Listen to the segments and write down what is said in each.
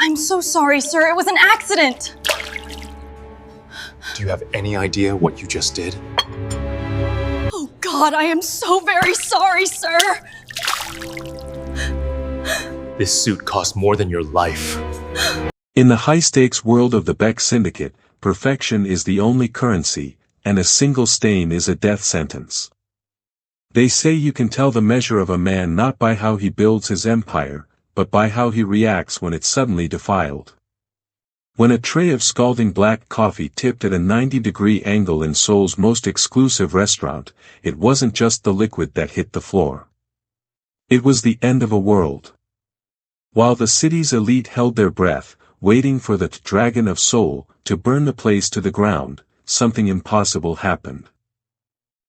I'm so sorry, sir. It was an accident. Do you have any idea what you just did? Oh God, I am so very sorry, sir. This suit cost more than your life. In the high-stakes world of the Beck Syndicate, perfection is the only currency, and a single stain is a death sentence. They say you can tell the measure of a man not by how he builds his empire, but by how he reacts when it's suddenly defiled. When a tray of scalding black coffee tipped at a 90-degree angle in Seoul's most exclusive restaurant, it wasn't just the liquid that hit the floor. It was the end of a world. While the city's elite held their breath, waiting for the Dragon of Seoul to burn the place to the ground, something impossible happened.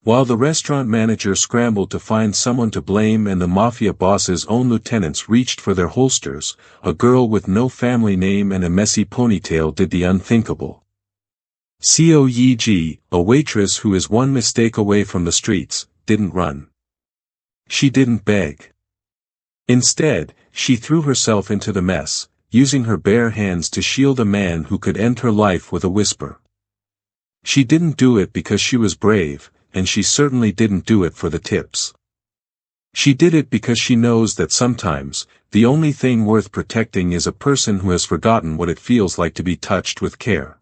While the restaurant manager scrambled to find someone to blame and the Mafia boss's own lieutenants reached for their holsters, a girl with no family name and a messy ponytail did the unthinkable. Seo Yi-ji, a waitress who is one mistake away from the streets, didn't run. She didn't beg. Instead, she threw herself into the mess, using her bare hands to shield a man who could end her life with a whisper. She didn't do it because she was brave, and she certainly didn't do it for the tips. She did it because she knows that sometimes, the only thing worth protecting is a person who has forgotten what it feels like to be touched with care.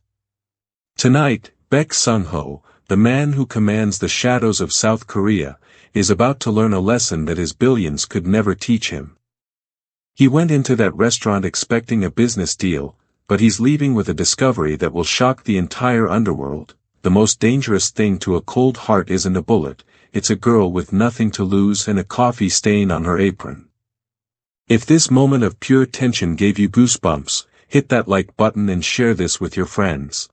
Tonight, Baek Sung-ho, the man who commands the shadows of South Korea, is about to learn a lesson that his billions could never teach him. He went into that restaurant expecting a business deal, but he's leaving with a discovery that will shock the entire underworld. The most dangerous thing to a cold heart isn't a bullet, it's a girl with nothing to lose and a coffee stain on her apron. If this moment of pure tension gave you goosebumps, hit that like button and share this with your friends.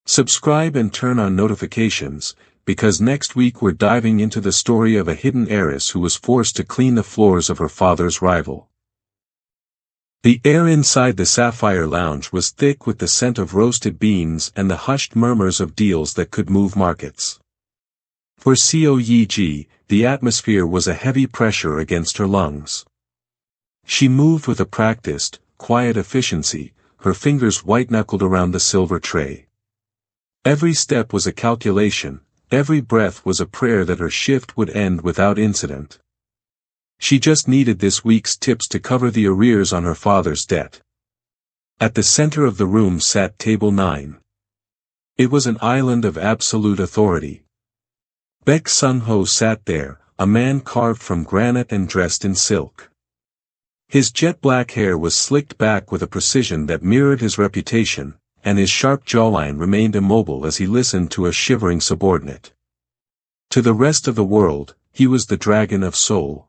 Subscribe and turn on notifications, because next week we're diving into the story of a hidden heiress who was forced to clean the floors of her father's rival. The air inside the Sapphire Lounge was thick with the scent of roasted beans and the hushed murmurs of deals that could move markets. For Seo Yi-ji, the atmosphere was a heavy pressure against her lungs. She moved with a practiced, quiet efficiency, her fingers white-knuckled around the silver tray. Every step was a calculation, every breath was a prayer that her shift would end without incident. She just needed this week's tips to cover the arrears on her father's debt. At the center of the room sat Table 9. It was an island of absolute authority. Baek Sung-ho sat there, a man carved from granite and dressed in silk. His jet-black hair was slicked back with a precision that mirrored his reputation, and his sharp jawline remained immobile as he listened to a shivering subordinate. To the rest of the world, he was the Dragon of Seoul.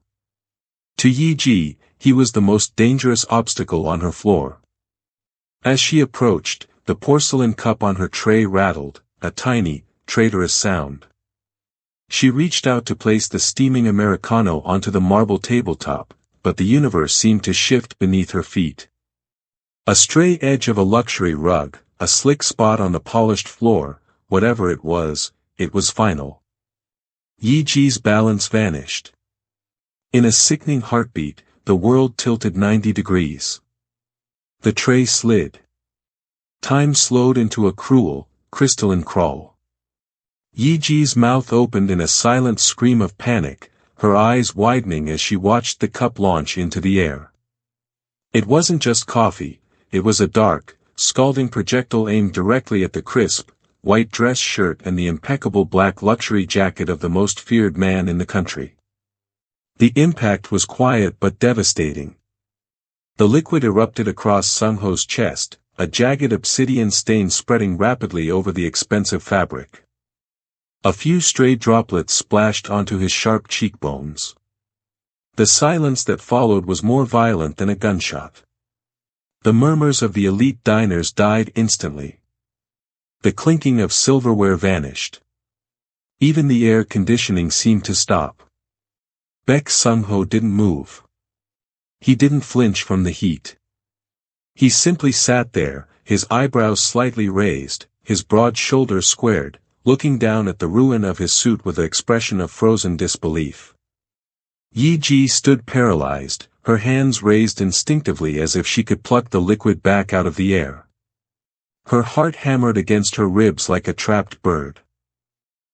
To Yi-ji, he was the most dangerous obstacle on her floor. As she approached, the porcelain cup on her tray rattled, a tiny, traitorous sound. She reached out to place the steaming Americano onto the marble tabletop, but the universe seemed to shift beneath her feet. A stray edge of a luxury rug, a slick spot on the polished floor, whatever it was final. Yi-ji's balance vanished. In a sickening heartbeat, the world tilted 90 degrees. The tray slid. Time slowed into a cruel, crystalline crawl. Yi-ji's mouth opened in a silent scream of panic, her eyes widening as she watched the cup launch into the air. It wasn't just coffee, it was a dark, scalding projectile aimed directly at the crisp, white dress shirt and the impeccable black luxury jacket of the most feared man in the country. The impact was quiet but devastating. The liquid erupted across Sung-ho's chest, a jagged obsidian stain spreading rapidly over the expensive fabric. A few stray droplets splashed onto his sharp cheekbones. The silence that followed was more violent than a gunshot. The murmurs of the elite diners died instantly. The clinking of silverware vanished. Even the air conditioning seemed to stop. Baek Sung-ho didn't move. He didn't flinch from the heat. He simply sat there, his eyebrows slightly raised, his broad shoulders squared, looking down at the ruin of his suit with an expression of frozen disbelief. Yi-ji stood paralyzed, her hands raised instinctively as if she could pluck the liquid back out of the air. Her heart hammered against her ribs like a trapped bird.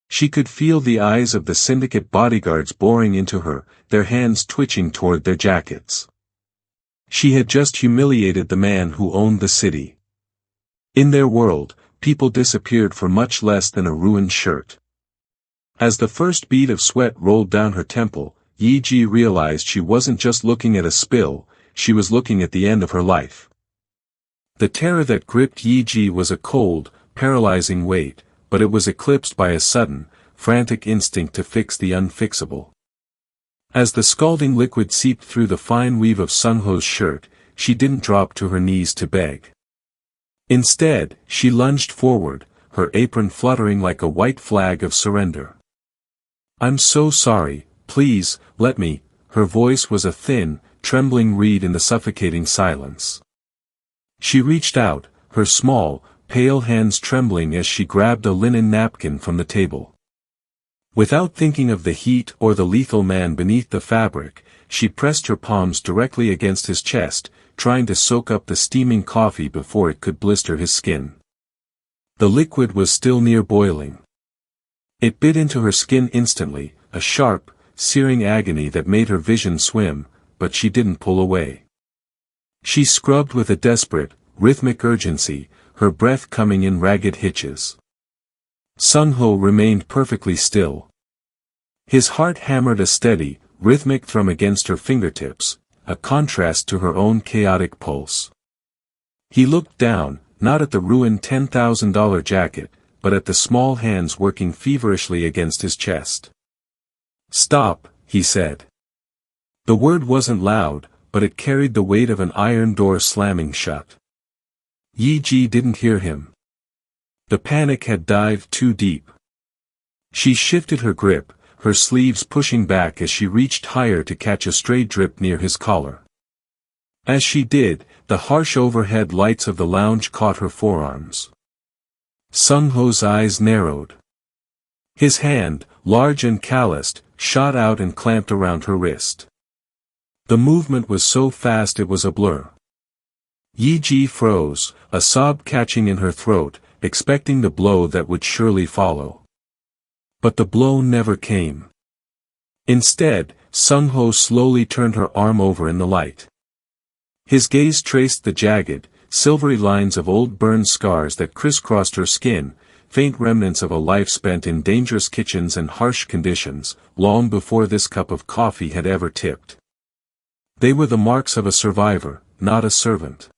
She could feel the eyes of the syndicate bodyguards boring into her, their hands twitching toward their jackets. She had just humiliated the man who owned the city. In their world, people disappeared for much less than a ruined shirt. As the first bead of sweat rolled down her temple, Yi Ji realized she wasn't just looking at a spill, she was looking at the end of her life. The terror that gripped Yi Ji was a cold, paralyzing weight, but it was eclipsed by a sudden, frantic instinct to fix the unfixable. As the scalding liquid seeped through the fine weave of Sung Ho's shirt, she didn't drop to her knees to beg. Instead, she lunged forward, her apron fluttering like a white flag of surrender. "I'm so sorry, please, let me," her voice was a thin, trembling reed in the suffocating silence. She reached out, her small, pale hands trembling as she grabbed a linen napkin from the table. Without thinking of the heat or the lethal man beneath the fabric, she pressed her palms directly against his chest, trying to soak up the steaming coffee before it could blister his skin. The liquid was still near boiling. It bit into her skin instantly, a sharp, searing agony that made her vision swim, but she didn't pull away. She scrubbed with a desperate, rhythmic urgency, her breath coming in ragged hitches. Sung Ho remained perfectly still. His heart hammered a steady, rhythmic thrum against her fingertips, a contrast to her own chaotic pulse. He looked down, not at the ruined $10,000 jacket, but at the small hands working feverishly against his chest. "Stop," he said. The word wasn't loud, but it carried the weight of an iron door slamming shut. Yi Ji didn't hear him. The panic had dived too deep. She shifted her grip, her sleeves pushing back as she reached higher to catch a stray drip near his collar. As she did, the harsh overhead lights of the lounge caught her forearms. Sung Ho's eyes narrowed. His hand, large and calloused, shot out and clamped around her wrist. The movement was so fast it was a blur. Yi Ji froze, a sob catching in her throat, expecting the blow that would surely follow. But the blow never came. Instead, Sung Ho slowly turned her arm over in the light. His gaze traced the jagged, silvery lines of old burn scars that crisscrossed her skin, faint remnants of a life spent in dangerous kitchens and harsh conditions, long before this cup of coffee had ever tipped. They were the marks of a survivor, not a servant.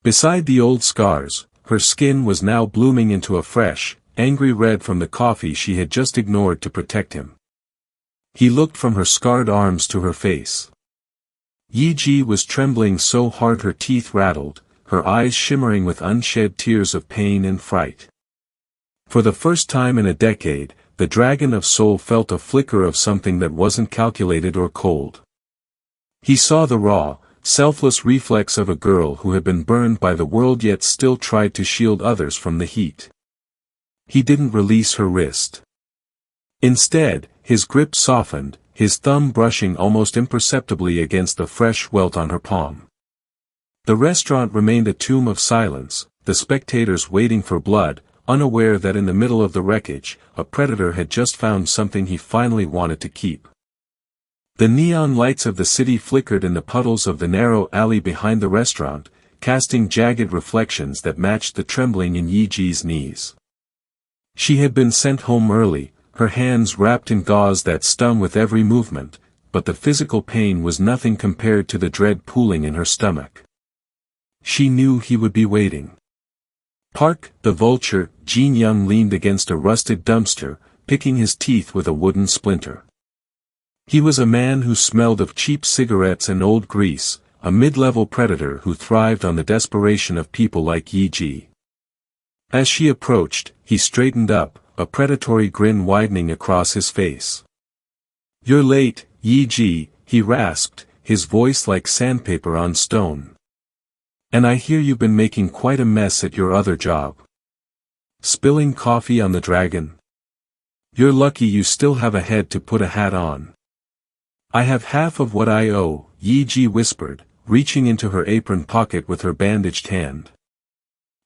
Beside the old scars, her skin was now blooming into a fresh, angry red from the coffee she had just ignored to protect him. He looked from her scarred arms to her face. Yi Ji was trembling so hard her teeth rattled, her eyes shimmering with unshed tears of pain and fright. For the first time in a decade, the dragon of soul felt a flicker of something that wasn't calculated or cold. He saw the raw, selfless reflex of a girl who had been burned by the world yet still tried to shield others from the heat. He didn't release her wrist. Instead, his grip softened, his thumb brushing almost imperceptibly against the fresh welt on her palm. The restaurant remained a tomb of silence, the spectators waiting for blood, unaware that in the middle of the wreckage, a predator had just found something he finally wanted to keep. The neon lights of the city flickered in the puddles of the narrow alley behind the restaurant, casting jagged reflections that matched the trembling in Yi Ji's knees. She had been sent home early, her hands wrapped in gauze that stung with every movement, but the physical pain was nothing compared to the dread pooling in her stomach. She knew he would be waiting. Park, the vulture, Jin Young leaned against a rusted dumpster, picking his teeth with a wooden splinter. He was a man who smelled of cheap cigarettes and old grease, a mid-level predator who thrived on the desperation of people like Yi Ji. As she approached, he straightened up, a predatory grin widening across his face. "You're late, Yi Ji," he rasped, his voice like sandpaper on stone. "And I hear you've been making quite a mess at your other job. Spilling coffee on the dragon? You're lucky you still have a head to put a hat on. I have half of what I owe, Yi Ji whispered, reaching into her apron pocket with her bandaged hand.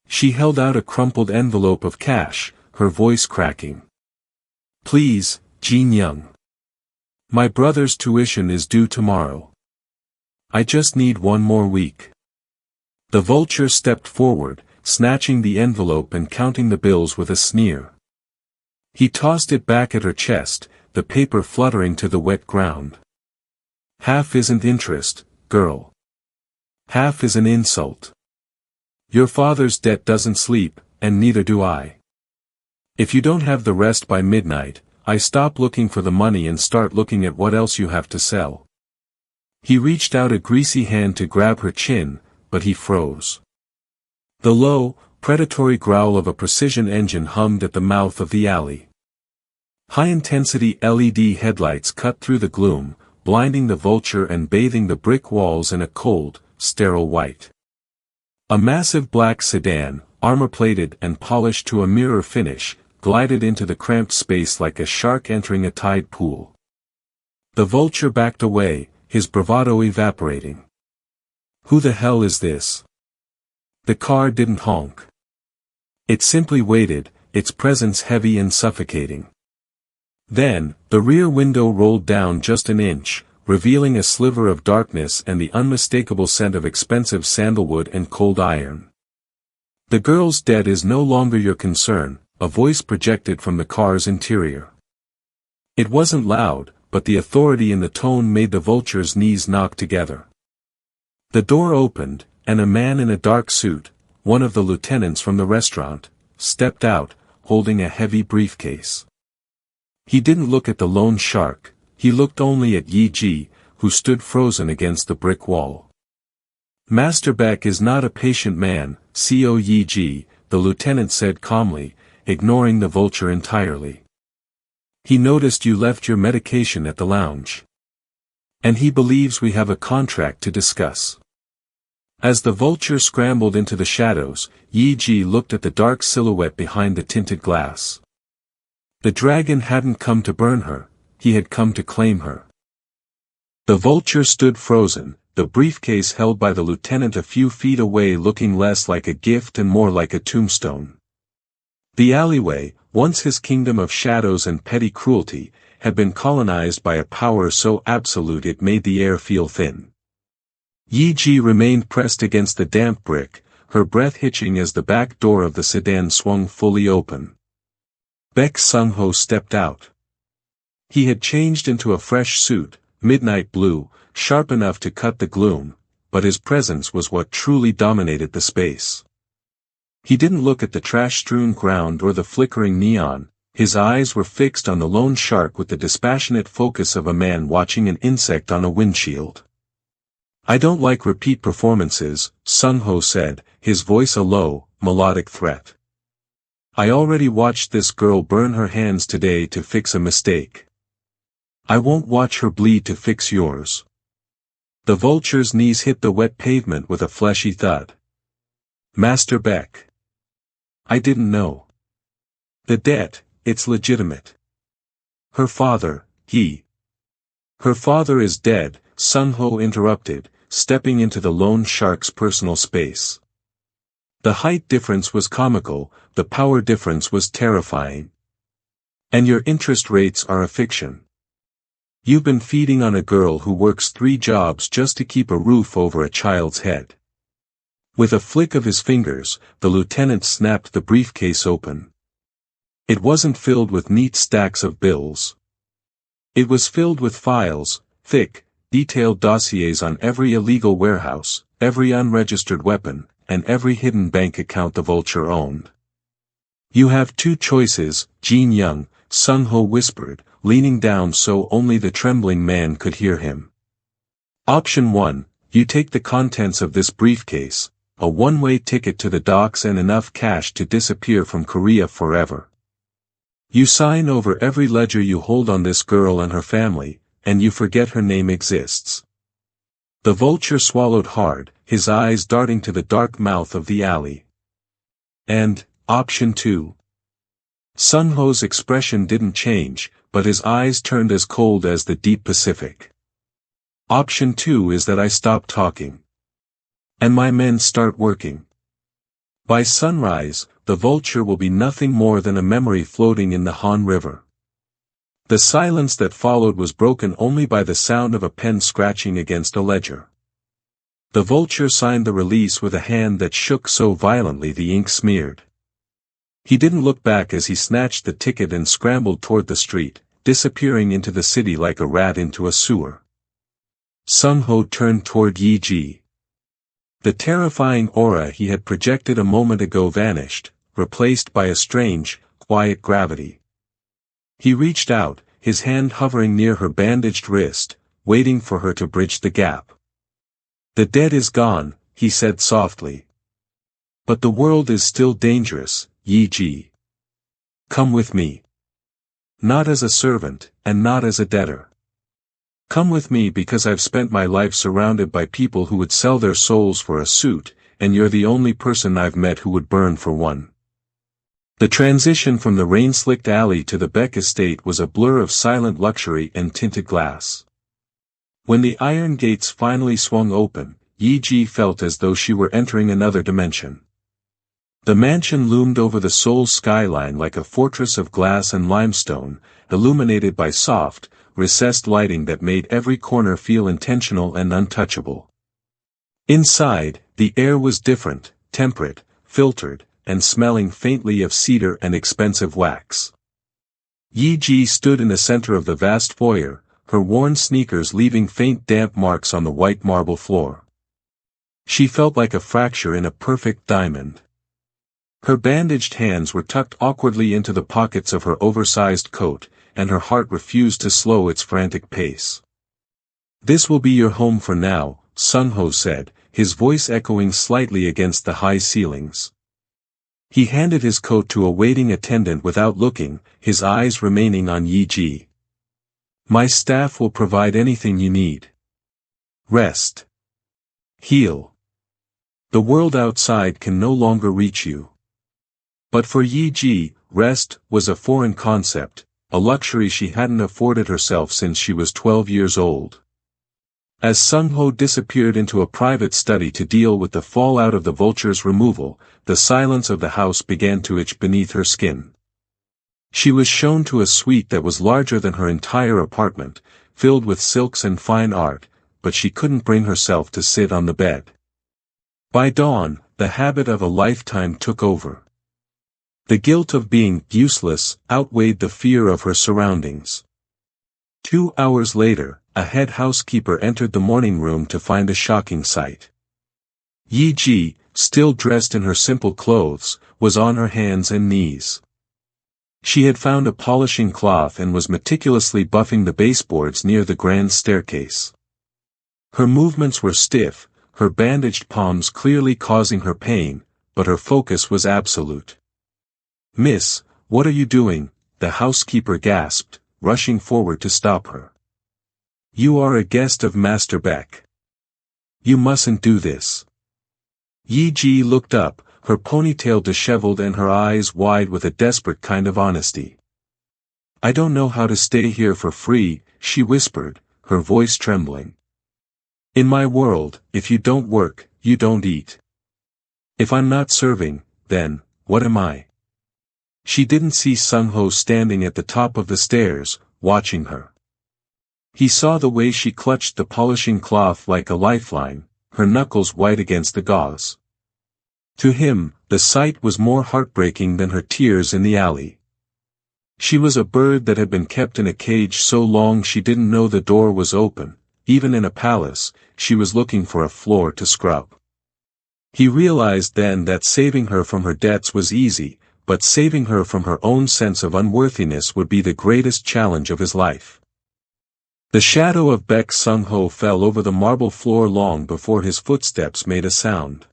She held out a crumpled envelope of cash, her voice cracking. Please, Jin Young. My brother's tuition is due tomorrow. I just need one more week. The vulture stepped forward, snatching the envelope and counting the bills with a sneer. He tossed it back at her chest, the paper fluttering to the wet ground. Half isn't interest, girl. Half is an insult. Your father's debt doesn't sleep, and neither do I. If you don't have the rest by midnight, I stop looking for the money and start looking at what else you have to sell. He reached out a greasy hand to grab her chin, but he froze. The low, predatory growl of a precision engine hummed at the mouth of the alley. High-intensity LED headlights cut through the gloom, blinding the vulture and bathing the brick walls in a cold, sterile white. A massive black sedan, armor-plated and polished to a mirror finish, glided into the cramped space like a shark entering a tide pool. The vulture backed away, his bravado evaporating. Who the hell is this? The car didn't honk. It simply waited, its presence heavy and suffocating. Then, the rear window rolled down just an inch, revealing a sliver of darkness and the unmistakable scent of expensive sandalwood and cold iron. The girl's debt is no longer your concern, a voice projected from the car's interior. It wasn't loud, but the authority in the tone made the vulture's knees knock together. The door opened, and a man in a dark suit, one of the lieutenants from the restaurant, stepped out, holding a heavy briefcase. He didn't look at the lone shark, he looked only at Yi Ji, who stood frozen against the brick wall. Master Beck is not a patient man, Co Yi Ji, the lieutenant said calmly, ignoring the vulture entirely. He noticed you left your medication at the lounge. And he believes we have a contract to discuss. As the vulture scrambled into the shadows, Yi Ji looked at the dark silhouette behind the tinted glass. The dragon hadn't come to burn her, he had come to claim her. The vulture stood frozen, the briefcase held by the lieutenant a few feet away looking less like a gift and more like a tombstone. The alleyway, once his kingdom of shadows and petty cruelty, had been colonized by a power so absolute it made the air feel thin. Yi Ji remained pressed against the damp brick, her breath hitching as the back door of the sedan swung fully open. Baek Sung-ho stepped out. He had changed into a fresh suit, midnight blue, sharp enough to cut the gloom, but his presence was what truly dominated the space. He didn't look at the trash-strewn ground or the flickering neon, his eyes were fixed on the lone shark with the dispassionate focus of a man watching an insect on a windshield. I don't like repeat performances, Sung-ho said, his voice a low, melodic threat. I already watched this girl burn her hands today to fix a mistake. I won't watch her bleed to fix yours. The vulture's knees hit the wet pavement with a fleshy thud. Master Beck. I didn't know. The debt, it's legitimate. Her father, Her father is dead, Sung-ho interrupted, stepping into the lone shark's personal space. The height difference was comical, the power difference was terrifying. And your interest rates are a fiction. You've been feeding on a girl who works 3 jobs just to keep a roof over a child's head. With a flick of his fingers, the lieutenant snapped the briefcase open. It wasn't filled with neat stacks of bills. It was filled with files, thick, detailed dossiers on every illegal warehouse, every unregistered weapon, and every hidden bank account the vulture owned. You have 2 choices, Jin Young, Sung-ho whispered, leaning down so only the trembling man could hear him. Option 1, you take the contents of this briefcase, a one-way ticket to the docks and enough cash to disappear from Korea forever. You sign over every ledger you hold on this girl and her family, and you forget her name exists. The vulture swallowed hard, his eyes darting to the dark mouth of the alley. And, option 2. Sung-ho's expression didn't change, but his eyes turned as cold as the deep Pacific. Option 2 is that I stop talking. And my men start working. By sunrise, the vulture will be nothing more than a memory floating in the Han River. The silence that followed was broken only by the sound of a pen scratching against a ledger. The vulture signed the release with a hand that shook so violently the ink smeared. He didn't look back as he snatched the ticket and scrambled toward the street, disappearing into the city like a rat into a sewer. Sung-ho turned toward Yi Ji. The terrifying aura he had projected a moment ago vanished, replaced by a strange, quiet gravity. He reached out, his hand hovering near her bandaged wrist, waiting for her to bridge the gap. "The dead is gone," he said softly. "But the world is still dangerous, Yi Ji. Come with me. Not as a servant, and not as a debtor. Come with me because I've spent my life surrounded by people who would sell their souls for a suit, and you're the only person I've met who would burn for one." The transition from the rain-slicked alley to the Beck estate was a blur of silent luxury and tinted glass. When the iron gates finally swung open, Yi Ji felt as though she were entering another dimension. The mansion loomed over the Seoul skyline like a fortress of glass and limestone, illuminated by soft, recessed lighting that made every corner feel intentional and untouchable. Inside, the air was different, temperate, filtered, and smelling faintly of cedar and expensive wax. Yi Ji stood in the center of the vast foyer, her worn sneakers leaving faint damp marks on the white marble floor. She felt like a fracture in a perfect diamond. Her bandaged hands were tucked awkwardly into the pockets of her oversized coat, and her heart refused to slow its frantic pace. "This will be your home for now," Sung-ho said, his voice echoing slightly against the high ceilings. He handed his coat to a waiting attendant without looking, his eyes remaining on Yi Ji. "My staff will provide anything you need. Rest. Heal. The world outside can no longer reach you." But for Yi Ji, rest was a foreign concept, a luxury she hadn't afforded herself since she was 12 years old. As Sung-ho disappeared into a private study to deal with the fallout of the vulture's removal, the silence of the house began to itch beneath her skin. She was shown to a suite that was larger than her entire apartment, filled with silks and fine art, but she couldn't bring herself to sit on the bed. By dawn, the habit of a lifetime took over. The guilt of being useless outweighed the fear of her surroundings. 2 hours later, a head housekeeper entered the morning room to find a shocking sight. Yi Ji, still dressed in her simple clothes, was on her hands and knees. She had found a polishing cloth and was meticulously buffing the baseboards near the grand staircase. Her movements were stiff, her bandaged palms clearly causing her pain, but her focus was absolute. "Miss, what are you doing?" the housekeeper gasped, rushing forward to stop her. "You are a guest of Master Beck. You mustn't do this." Yi Ji looked up, her ponytail disheveled and her eyes wide with a desperate kind of honesty. "I don't know how to stay here for free," she whispered, her voice trembling. "In my world, if you don't work, you don't eat. If I'm not serving, then, what am I?" She didn't see Sung-ho standing at the top of the stairs, watching her. He saw the way she clutched the polishing cloth like a lifeline, her knuckles white against the gauze. To him, the sight was more heartbreaking than her tears in the alley. She was a bird that had been kept in a cage so long she didn't know the door was open. Even in a palace, she was looking for a floor to scrub. He realized then that saving her from her debts was easy, but saving her from her own sense of unworthiness would be the greatest challenge of his life. The shadow of Beck Sung-ho fell over the marble floor long before his footsteps made a sound.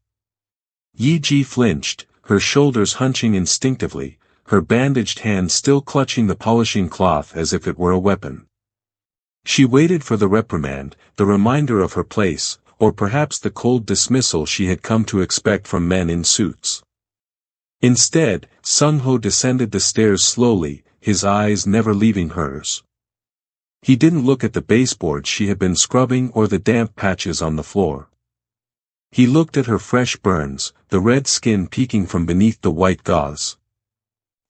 Yi Ji flinched, her shoulders hunching instinctively, her bandaged hand still clutching the polishing cloth as if it were a weapon. She waited for the reprimand, the reminder of her place, or perhaps the cold dismissal she had come to expect from men in suits. Instead, Sung-ho descended the stairs slowly, his eyes never leaving hers. He didn't look at the baseboard she had been scrubbing or the damp patches on the floor. He looked at her fresh burns, the red skin peeking from beneath the white gauze.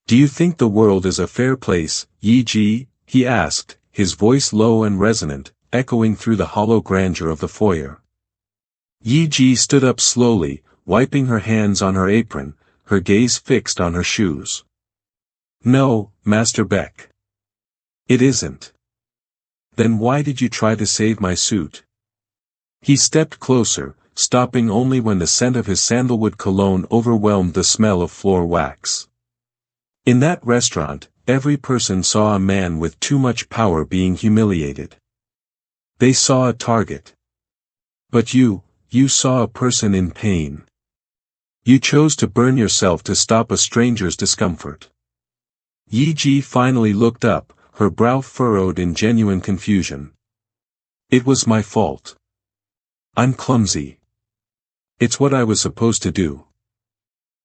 "Do you think the world is a fair place, Yi-ji?" he asked, his voice low and resonant, echoing through the hollow grandeur of the foyer. Yi-ji stood up slowly, wiping her hands on her apron, her gaze fixed on her shoes. "No, Master Beck. It isn't." "Then why did you try to save my suit?" He stepped closer, stopping only when the scent of his sandalwood cologne overwhelmed the smell of floor wax. In that restaurant, every person saw a man with too much power being humiliated. They saw a target. But you saw a person in pain. You chose to burn yourself to stop a stranger's discomfort. Yi-ji finally looked up, her brow furrowed in genuine confusion. "It was my fault. I'm clumsy. It's what I was supposed to do."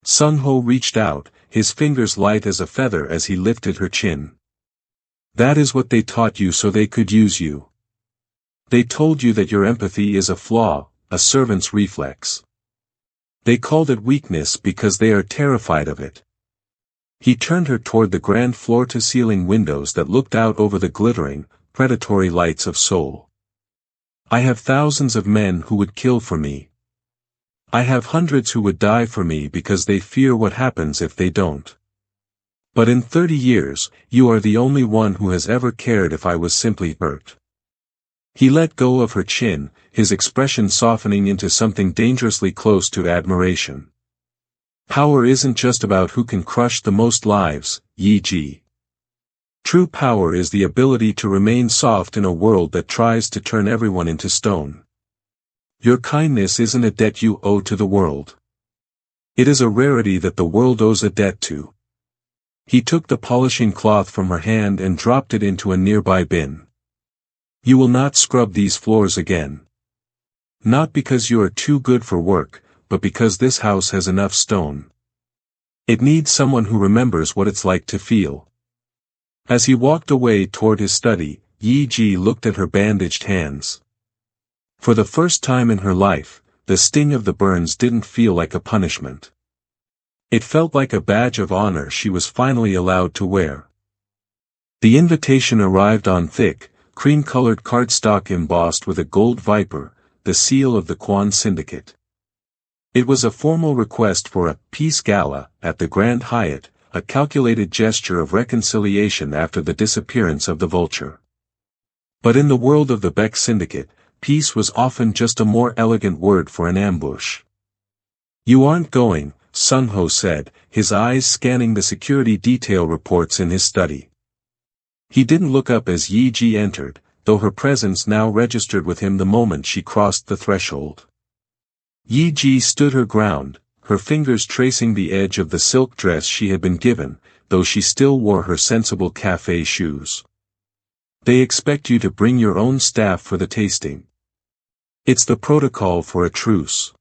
Sung-ho reached out, his fingers light as a feather as he lifted her chin. "That is what they taught you so they could use you. They told you that your empathy is a flaw, a servant's reflex. They called it weakness because they are terrified of it." He turned her toward the grand floor-to-ceiling windows that looked out over the glittering, predatory lights of Seoul. "I have thousands of men who would kill for me. I have hundreds who would die for me because they fear what happens if they don't. But in 30 years, you are the only one who has ever cared if I was simply hurt." He let go of her chin, his expression softening into something dangerously close to admiration. "Power isn't just about who can crush the most lives, Yi-ji. True power is the ability to remain soft in a world that tries to turn everyone into stone. Your kindness isn't a debt you owe to the world. It is a rarity that the world owes a debt to." He took the polishing cloth from her hand and dropped it into a nearby bin. "You will not scrub these floors again. Not because you are too good for work, but because this house has enough stone. It needs someone who remembers what it's like to feel." As he walked away toward his study, Yi-ji looked at her bandaged hands. For the first time in her life, the sting of the burns didn't feel like a punishment. It felt like a badge of honor she was finally allowed to wear. The invitation arrived on thick, cream-colored cardstock embossed with a gold viper, the seal of the Kwan Syndicate. It was a formal request for a peace gala at the Grand Hyatt, a calculated gesture of reconciliation after the disappearance of the vulture. But in the world of the Beck Syndicate, peace was often just a more elegant word for an ambush. "You aren't going," Sung-ho said, his eyes scanning the security detail reports in his study. He didn't look up as Yi-ji entered, though her presence now registered with him the moment she crossed the threshold. Yi-ji stood her ground, her fingers tracing the edge of the silk dress she had been given, though she still wore her sensible café shoes. "They expect you to bring your own staff for the tasting. It's the protocol for a truce.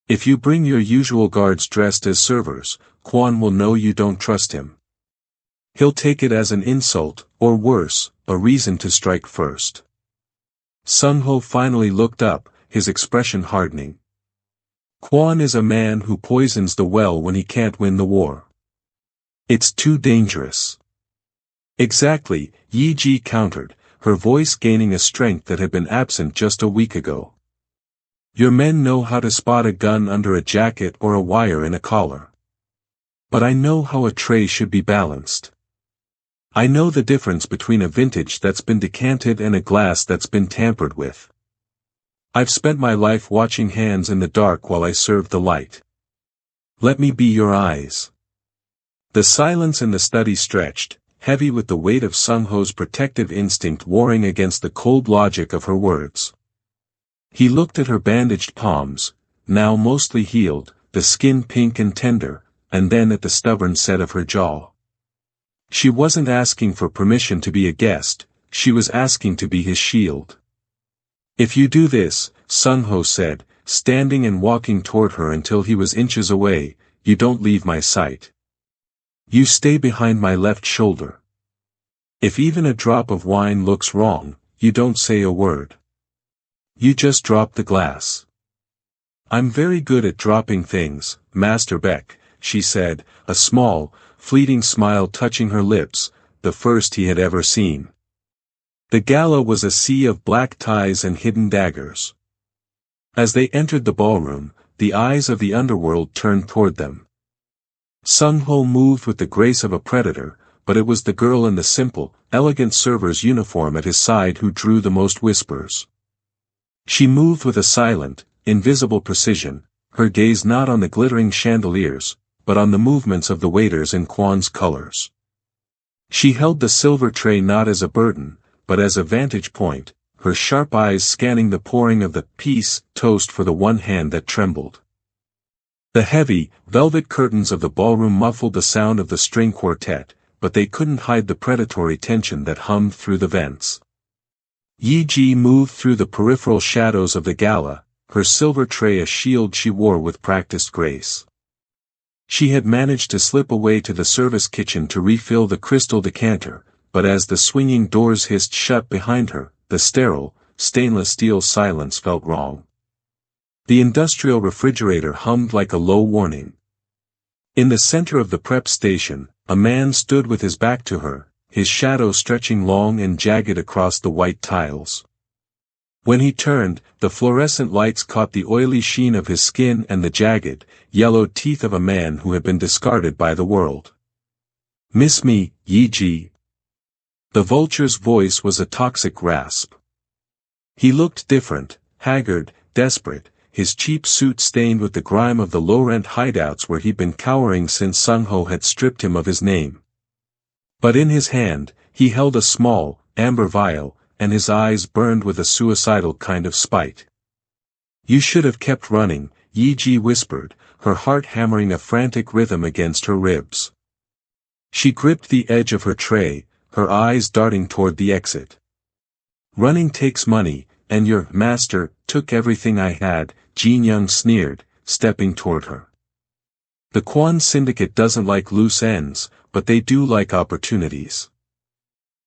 If you bring your usual guards dressed as servers, Kwan will know you don't trust him. He'll take it as an insult, or worse, a reason to strike first." Sung-ho finally looked up, his expression hardening. "Kwan is a man who poisons the well when he can't win the war. It's too dangerous." "Exactly," Yi-ji countered, her voice gaining a strength that had been absent just a week ago. "Your men know how to spot a gun under a jacket or a wire in a collar. But I know how a tray should be balanced. I know the difference between a vintage that's been decanted and a glass that's been tampered with. I've spent my life watching hands in the dark while I served the light. Let me be your eyes." The silence in the study stretched, heavy with the weight of Sung-ho's protective instinct warring against the cold logic of her words. He looked at her bandaged palms, now mostly healed, the skin pink and tender, and then at the stubborn set of her jaw. She wasn't asking for permission to be a guest, she was asking to be his shield. "If you do this," Sung-ho said, standing and walking toward her until he was inches away, "you don't leave my sight. You stay behind my left shoulder." If even a drop of wine looks wrong, you don't say a word. You just drop the glass. I'm very good at dropping things, Master Beck, she said, a small, fleeting smile touching her lips, the first he had ever seen. The gala was a sea of black ties and hidden daggers. As they entered the ballroom, the eyes of the underworld turned toward them. Sung-ho moved with the grace of a predator, but it was the girl in the simple, elegant server's uniform at his side who drew the most whispers. She moved with a silent, invisible precision, her gaze not on the glittering chandeliers, but on the movements of the waiters in Kwan's colors. She held the silver tray not as a burden, but as a vantage point, her sharp eyes scanning the pouring of the peace toast for the one hand that trembled. The heavy, velvet curtains of the ballroom muffled the sound of the string quartet, but they couldn't hide the predatory tension that hummed through the vents. Yi Ji moved through the peripheral shadows of the gala, her silver tray a shield she wore with practiced grace. She had managed to slip away to the service kitchen to refill the crystal decanter, but as the swinging doors hissed shut behind her, the sterile, stainless steel silence felt wrong. The industrial refrigerator hummed like a low warning. In the center of the prep station, a man stood with his back to her, his shadow stretching long and jagged across the white tiles. When he turned, the fluorescent lights caught the oily sheen of his skin and the jagged, yellowed teeth of a man who had been discarded by the world. "Miss me, Yi Ji." The vulture's voice was a toxic rasp. He looked different, haggard, desperate, his cheap suit stained with the grime of the low-rent hideouts where he'd been cowering since Sung-ho had stripped him of his name. But in his hand, he held a small, amber vial, and his eyes burned with a suicidal kind of spite. "You should have kept running," Yi Ji whispered, her heart hammering a frantic rhythm against her ribs. She gripped the edge of her tray, her eyes darting toward the exit. "Running takes money, and your master took everything I had," Jin Young sneered, stepping toward her. "The Kwan Syndicate doesn't like loose ends, but they do like opportunities.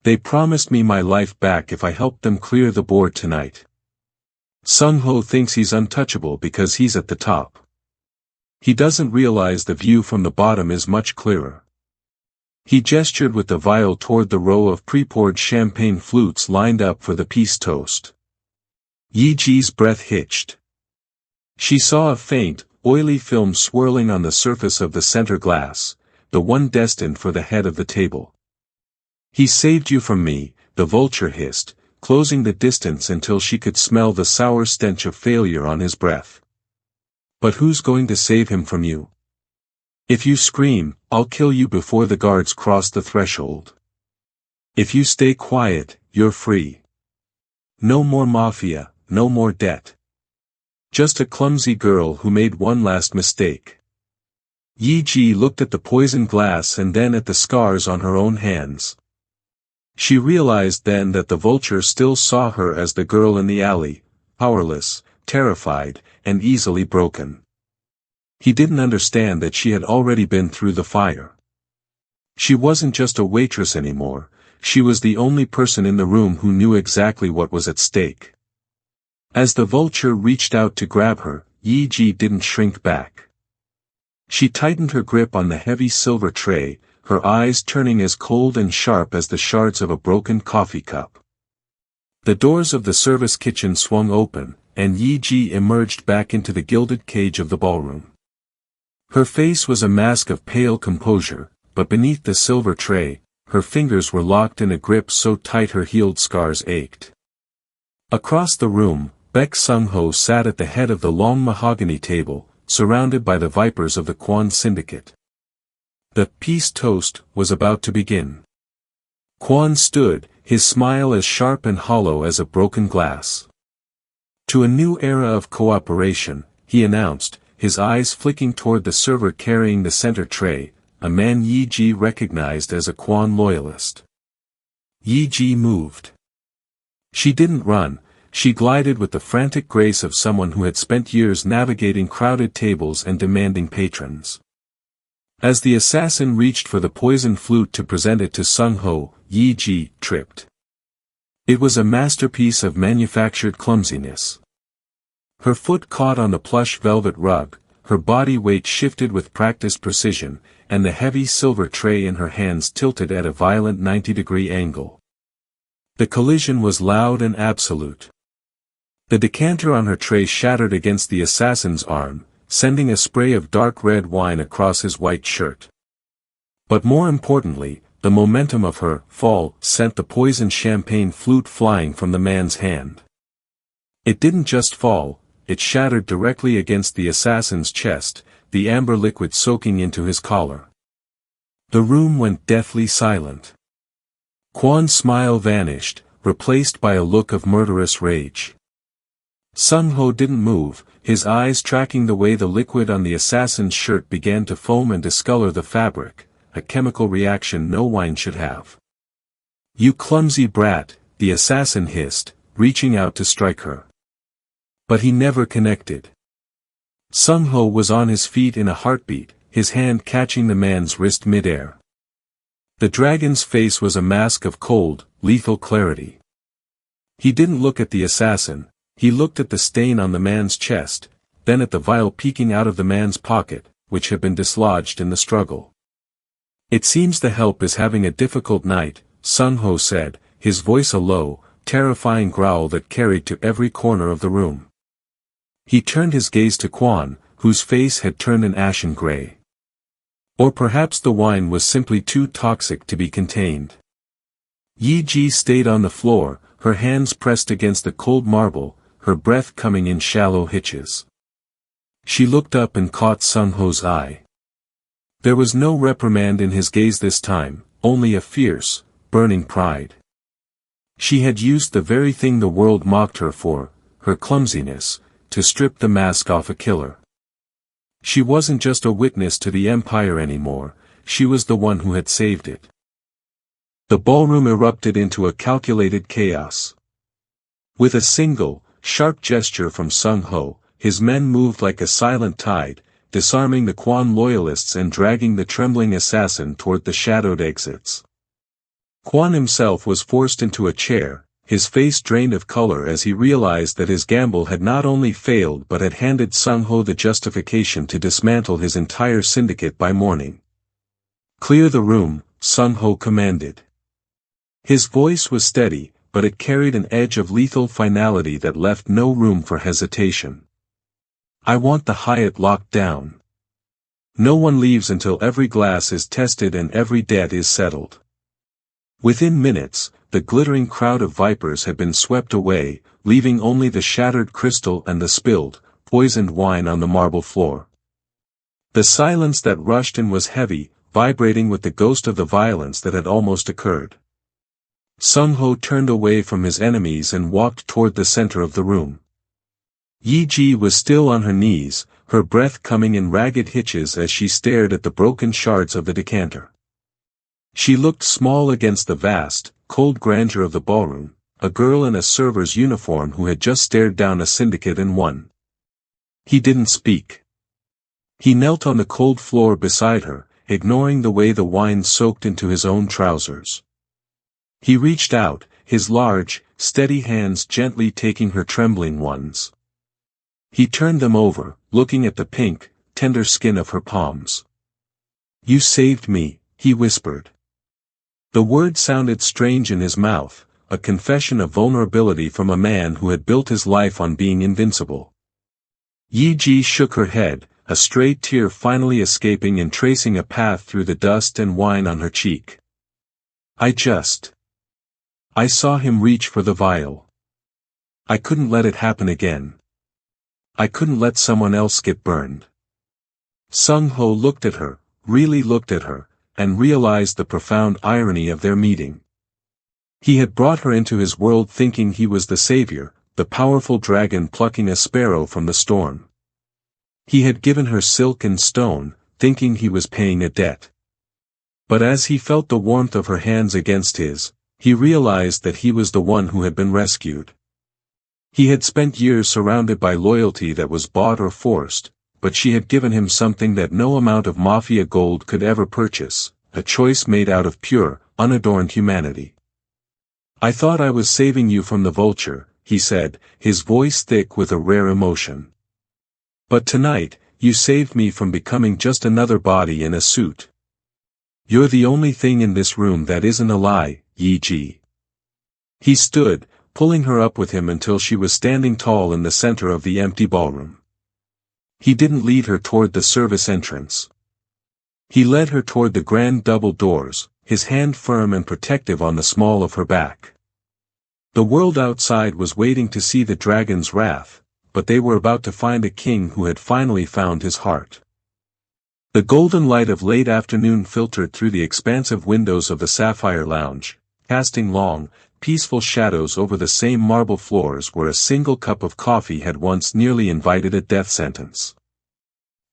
They promised me my life back if I helped them clear the board tonight. Sung-ho thinks he's untouchable because he's at the top. He doesn't realize the view from the bottom is much clearer." He gestured with the vial toward the row of pre-poured champagne flutes lined up for the peace toast. Yi Ji's breath hitched. She saw a faint, oily film swirling on the surface of the center glass, the one destined for the head of the table. "He saved you from me," the vulture hissed, closing the distance until she could smell the sour stench of failure on his breath. "But who's going to save him from you? If you scream, I'll kill you before the guards cross the threshold. If you stay quiet, you're free. No more mafia, no more debt. Just a clumsy girl who made one last mistake." Yi Ji looked at the poisoned glass and then at the scars on her own hands. She realized then that the vulture still saw her as the girl in the alley, powerless, terrified, and easily broken. He didn't understand that she had already been through the fire. She wasn't just a waitress anymore, she was the only person in the room who knew exactly what was at stake. As the vulture reached out to grab her, Yi Ji didn't shrink back. She tightened her grip on the heavy silver tray, her eyes turning as cold and sharp as the shards of a broken coffee cup. The doors of the service kitchen swung open, and Yi Ji emerged back into the gilded cage of the ballroom. Her face was a mask of pale composure, but beneath the silver tray, her fingers were locked in a grip so tight her healed scars ached. Across the room, Baek Sung-ho sat at the head of the long mahogany table, surrounded by the vipers of the Kwan Syndicate. The peace toast was about to begin. Kwan stood, his smile as sharp and hollow as a broken glass. "To a new era of cooperation," he announced, his eyes flicking toward the server carrying the center tray, a man Yi Ji recognized as a Kwan loyalist. Yi Ji moved. She didn't run, she glided with the frantic grace of someone who had spent years navigating crowded tables and demanding patrons. As the assassin reached for the poisoned flute to present it to Sung-ho, Yi-ji tripped. It was a masterpiece of manufactured clumsiness. Her foot caught on the plush velvet rug, her body weight shifted with practiced precision, and the heavy silver tray in her hands tilted at a violent 90-degree angle. The collision was loud and absolute. The decanter on her tray shattered against the assassin's arm, sending a spray of dark red wine across his white shirt. But more importantly, the momentum of her fall sent the poisoned champagne flute flying from the man's hand. It didn't just fall, it shattered directly against the assassin's chest, the amber liquid soaking into his collar. The room went deathly silent. Kwon's smile vanished, replaced by a look of murderous rage. Sung-ho didn't move, his eyes tracking the way the liquid on the assassin's shirt began to foam and discolor the fabric, a chemical reaction no wine should have. "You clumsy brat," the assassin hissed, reaching out to strike her. But he never connected. Sung-ho was on his feet in a heartbeat, his hand catching the man's wrist midair. The dragon's face was a mask of cold, lethal clarity. He didn't look at the assassin, he looked at the stain on the man's chest, then at the vial peeking out of the man's pocket, which had been dislodged in the struggle. "It seems the help is having a difficult night," Sung-ho said, his voice a low, terrifying growl that carried to every corner of the room. He turned his gaze to Kwon, whose face had turned an ashen gray. Or perhaps the wine was simply too toxic to be contained. Yi-ji stayed on the floor, her hands pressed against the cold marble, her breath coming in shallow hitches. She looked up and caught Sung-ho's eye. There was no reprimand in his gaze this time, only a fierce, burning pride. She had used the very thing the world mocked her for, her clumsiness, to strip the mask off a killer. She wasn't just a witness to the empire anymore, she was the one who had saved it. The ballroom erupted into a calculated chaos. With a single, sharp gesture from Sung-ho, his men moved like a silent tide, disarming the Kwon loyalists and dragging the trembling assassin toward the shadowed exits. Kwon himself was forced into a chair, his face drained of color as he realized that his gamble had not only failed but had handed Sung-ho the justification to dismantle his entire syndicate by morning. "Clear the room," Sung-ho commanded. His voice was steady, but it carried an edge of lethal finality that left no room for hesitation. "I want the Hyatt locked down. No one leaves until every glass is tested and every debt is settled." Within minutes, the glittering crowd of vipers had been swept away, leaving only the shattered crystal and the spilled, poisoned wine on the marble floor. The silence that rushed in was heavy, vibrating with the ghost of the violence that had almost occurred. Sung-ho turned away from his enemies and walked toward the center of the room. Yi-ji was still on her knees, her breath coming in ragged hitches as she stared at the broken shards of the decanter. She looked small against the vast, cold grandeur of the ballroom, a girl in a server's uniform who had just stared down a syndicate and won. He didn't speak. He knelt on the cold floor beside her, ignoring the way the wine soaked into his own trousers. He reached out, his large, steady hands gently taking her trembling ones. He turned them over, looking at the pink, tender skin of her palms. "You saved me," he whispered. The word sounded strange in his mouth, a confession of vulnerability from a man who had built his life on being invincible. Yi-ji shook her head, a stray tear finally escaping and tracing a path through the dust and wine on her cheek. I saw him reach for the vial. I couldn't let it happen again. I couldn't let someone else get burned." Sung-ho looked at her, really looked at her, and realized the profound irony of their meeting. He had brought her into his world thinking he was the savior, the powerful dragon plucking a sparrow from the storm. He had given her silk and stone, thinking he was paying a debt. But as he felt the warmth of her hands against his, he realized that he was the one who had been rescued. He had spent years surrounded by loyalty that was bought or forced, but she had given him something that no amount of Mafia gold could ever purchase, a choice made out of pure, unadorned humanity. "I thought I was saving you from the vulture," he said, his voice thick with a rare emotion. "But tonight, you saved me from becoming just another body in a suit. You're the only thing in this room that isn't a lie, Yi-ji." He stood, pulling her up with him until she was standing tall in the center of the empty ballroom. He didn't lead her toward the service entrance. He led her toward the grand double doors, his hand firm and protective on the small of her back. The world outside was waiting to see the dragon's wrath, but they were about to find a king who had finally found his heart. The golden light of late afternoon filtered through the expansive windows of the Sapphire Lounge, casting long, peaceful shadows over the same marble floors where a single cup of coffee had once nearly invited a death sentence.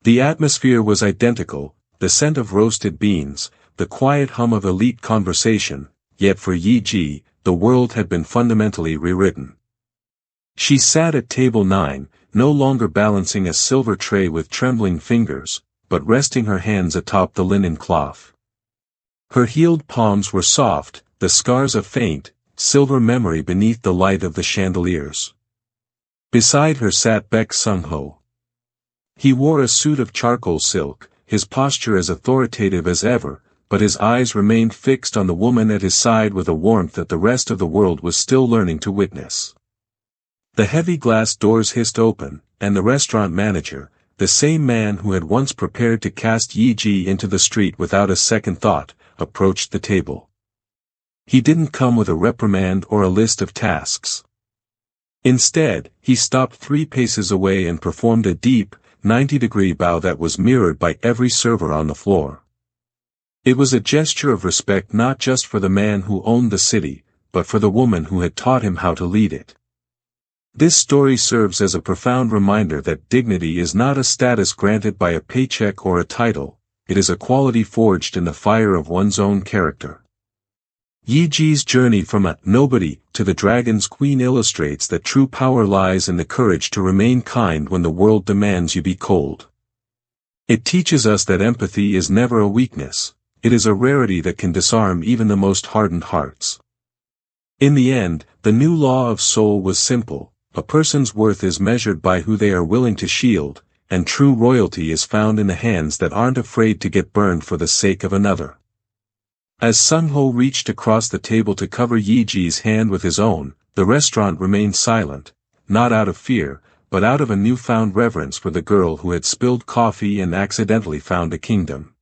The atmosphere was identical, the scent of roasted beans, the quiet hum of elite conversation, yet for Yi-ji, the world had been fundamentally rewritten. She sat at table 9, no longer balancing a silver tray with trembling fingers, but resting her hands atop the linen cloth. Her healed palms were soft, the scars a faint, silver memory beneath the light of the chandeliers. Beside her sat Baek Sung-ho. He wore a suit of charcoal silk, his posture as authoritative as ever, but his eyes remained fixed on the woman at his side with a warmth that the rest of the world was still learning to witness. The heavy glass doors hissed open, and the restaurant manager, the same man who had once prepared to cast Yi-ji into the street without a second thought, approached the table. He didn't come with a reprimand or a list of tasks. Instead, he stopped 3 paces away and performed a deep, 90-degree bow that was mirrored by every server on the floor. It was a gesture of respect not just for the man who owned the city, but for the woman who had taught him how to lead it. This story serves as a profound reminder that dignity is not a status granted by a paycheck or a title, it is a quality forged in the fire of one's own character. Yi-ji's journey from a nobody to the dragon's queen illustrates that true power lies in the courage to remain kind when the world demands you be cold. It teaches us that empathy is never a weakness, it is a rarity that can disarm even the most hardened hearts. In the end, the new law of soul was simple. A person's worth is measured by who they are willing to shield, and true royalty is found in the hands that aren't afraid to get burned for the sake of another. As Sung-ho reached across the table to cover Yi-ji's hand with his own, the restaurant remained silent, not out of fear, but out of a newfound reverence for the girl who had spilled coffee and accidentally found a kingdom.